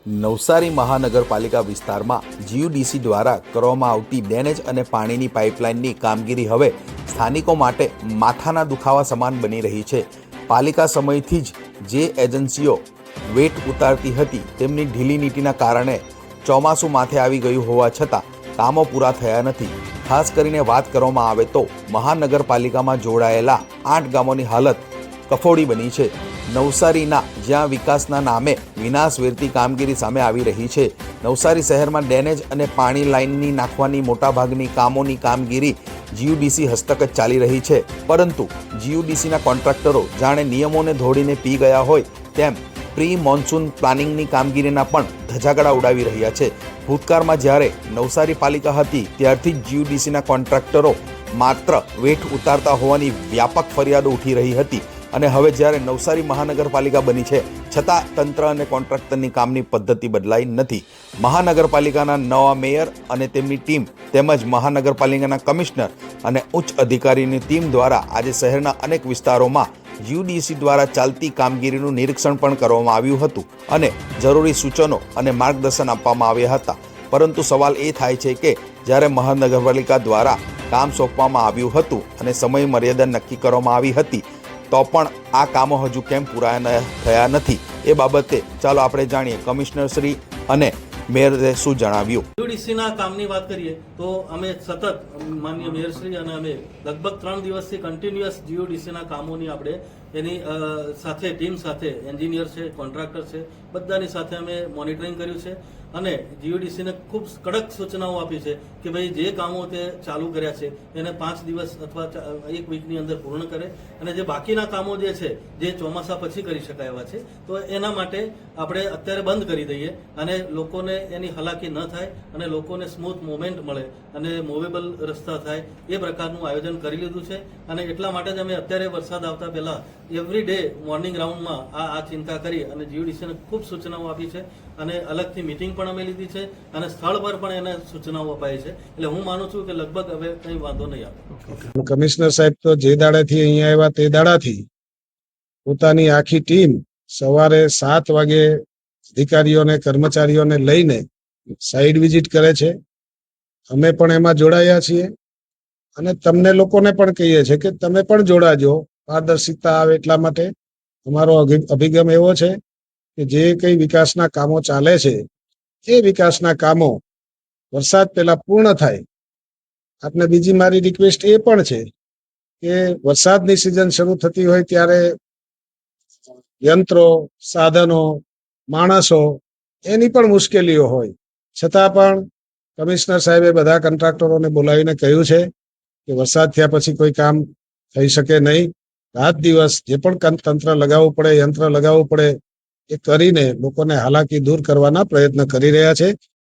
નવસારી મહાનગરપાલિકા વિસ્તારમાં જીયુડીસી દ્વારા કરવામાં આવતી ડ્રેનેજ અને પાણીની પાઇપલાઇનની કામગીરી હવે સ્થાનિકો માટે માથાના દુખાવા સમાન બની રહી છે. પાલિકા સમયથી જ જે એજન્સીઓ વેટ ઉતારતી હતી તેમની ઢીલી નીતિના કારણે ચોમાસું માથે આવી ગયું હોવા છતાં કામો પૂરા થયા નથી. ખાસ કરીને વાત કરવામાં આવે તો મહાનગરપાલિકામાં જોડાયેલા 8 ગામોની હાલત કફોડી બની છે. નવસારીના જ્યાં વિકાસના નામે વિનાશ વેરતી કામગીરી સામે આવી રહી છે. નવસારી શહેરમાં ડ્રેનેજ અને પાણી લાઇનની નાખવાની મોટાભાગની કામોની કામગીરી જીયુડીસી હસ્તક જ ચાલી રહી છે, પરંતુ જીયુડીસીના કોન્ટ્રાક્ટરો જાણે નિયમોને ધોડીને પી ગયા હોય તેમ પ્રી મોન્સૂન પ્લાનિંગની કામગીરીના પણ ધજાગડા ઉડાવી રહ્યા છે. ભૂતકાળમાં જ્યારે નવસારી પાલિકા હતી ત્યારથી જ જીયુડીસીના કોન્ટ્રાક્ટરો માત્ર વેઠ ઉતારતા હોવાની વ્યાપક ફરિયાદો ઉઠી રહી હતી અને હવે જ્યારે નવસારી મહાનગરપાલિકા બની છે છતાં તંત્ર અને કોન્ટ્રાક્ટરની કામની પદ્ધતિ બદલાઈ નથી. મહાનગરપાલિકાના નવા મેયર અને તેમની ટીમ તેમજ મહાનગરપાલિકાના કમિશનર અને ઉચ્ચ અધિકારીની ટીમ દ્વારા આજે શહેરના અનેક વિસ્તારોમાં જીયુડીસી દ્વારા ચાલતી કામગીરીનું નિરીક્ષણ પણ કરવામાં આવ્યું હતું અને જરૂરી સૂચનો અને માર્ગદર્શન આપવામાં આવ્યા હતા. પરંતુ સવાલ એ થાય છે કે જ્યારે મહાનગરપાલિકા દ્વારા કામ સોંપવામાં આવ્યું હતું અને સમય મર્યાદા નક્કી કરવામાં આવી હતી તો પણ આ કામો હજુ કેમ પૂરા થયા નથી એ બાબતે ચાલો આપણે જાણીએ કમિશનર શ્રી અને મેયરે શું જણાવ્યું. જીયુડીસીના કામની વાત કરીએ તો અમે સતત માનનીય મેયરશ્રી અને અમે લગભગ 3 દિવસથી કન્ટિન્યુઅસ જીયુડીસીના કામોની આપણે એની સાથે ટીમ સાથે એન્જિનિયર છે, કોન્ટ્રાક્ટર છે, બધાની સાથે અમે મોનિટરિંગ કર્યું છે અને જીયુડીસીને ખૂબ કડક સૂચનાઓ આપી છે કે ભાઈ જે કામો તે ચાલુ કર્યા છે એને 5 દિવસ અથવા 1 વીકની અંદર પૂર્ણ કરે અને જે બાકીના કામો જે છે જે ચોમાસા પછી કરી શકાય એવા છે તો એના માટે આપણે અત્યારે બંધ કરી દઈએ અને લોકોને એની હલાકી ન થાય અને લોકોને સ્મૂથ મૂવમેન્ટ મળે અને મૂવેબલ રસ્તા થાય એ પ્રકારનું આયોજન કરી લીધું છે. અને એટલા માટે જ અમે અત્યારે વરસાદ આવતા પહેલા એવરી ડે મોર્નિંગ રાઉન્ડમાં આ ચિંતા કરી અને જીયુડીસીને ખૂબ સૂચનાઓ આપી છે અને અલગથી મિટિંગ પણ અમે લીધી છે અને સ્થળ પર પણ એને સૂચનાઓ અપાઈ છે. એટલે હું માનું છું કે લગભગ હવે કંઈ વાંધો નહીં આવે. કમિશનર સાહેબ તો જે દાડાથી અહીંયા આવ્યા તે દાડાથી પોતાની આખી ટીમ સવારે 7 વાગે અધિકારીઓને કર્મચારીઓને લઈને સાઈડ વિઝિટ કરે છે. અમે પણ એમાં જોડાયા છીએ અને તમને લોકોને પણ કહીએ છીએ કે તમે પણ જોડાજો, પારદર્શિતા આવે એટલા માટે. અમારો અભિગમ એવો છે કે જે કંઈ વિકાસના કામો ચાલે છે એ વિકાસના કામો વરસાદ પહેલા પૂર્ણ થાય. આપને બીજી મારી રિક્વેસ્ટ એ પણ છે કે વરસાદની સિઝન શરૂ થતી હોય ત્યારે યંત્રો, સાધનો, માણસો એની પણ મુશ્કેલીઓ હોય, છતાં પણ કમિશનર સાહેબે બધા કોન્ટ્રાક્ટરોને બોલાવીને કહ્યું છે કે વરસાદ થયા પછી કોઈ કામ થઈ શકે નહીં. રાત દિવસ જે પણ તંત્ર લગાવવું પડે, યંત્ર લગાવવું પડે એ કરીને લોકોને હાલાકી દૂર કરવાના પ્રયત્ન કરી રહ્યા છે.